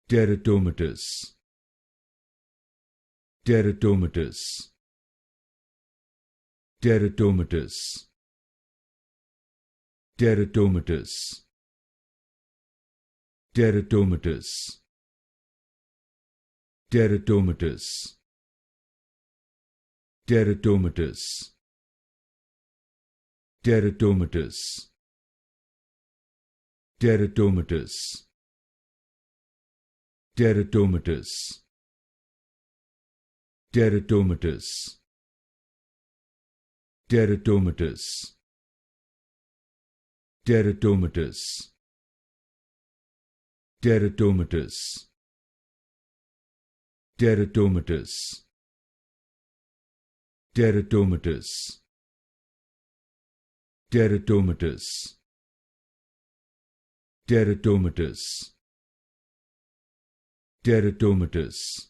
Teratomatous, Teratomatous, Teratomatous, Teratomatous, Teratomatous, Teratomatous, Teratomatous, Teratomatous, Teratomatous, Teratomatous, Teratomatous, Teratomatous, Teratomatous, Teratomatous, Teratomatous, Teratomatous, Teratomatous, Teratomatous, Teratomatous,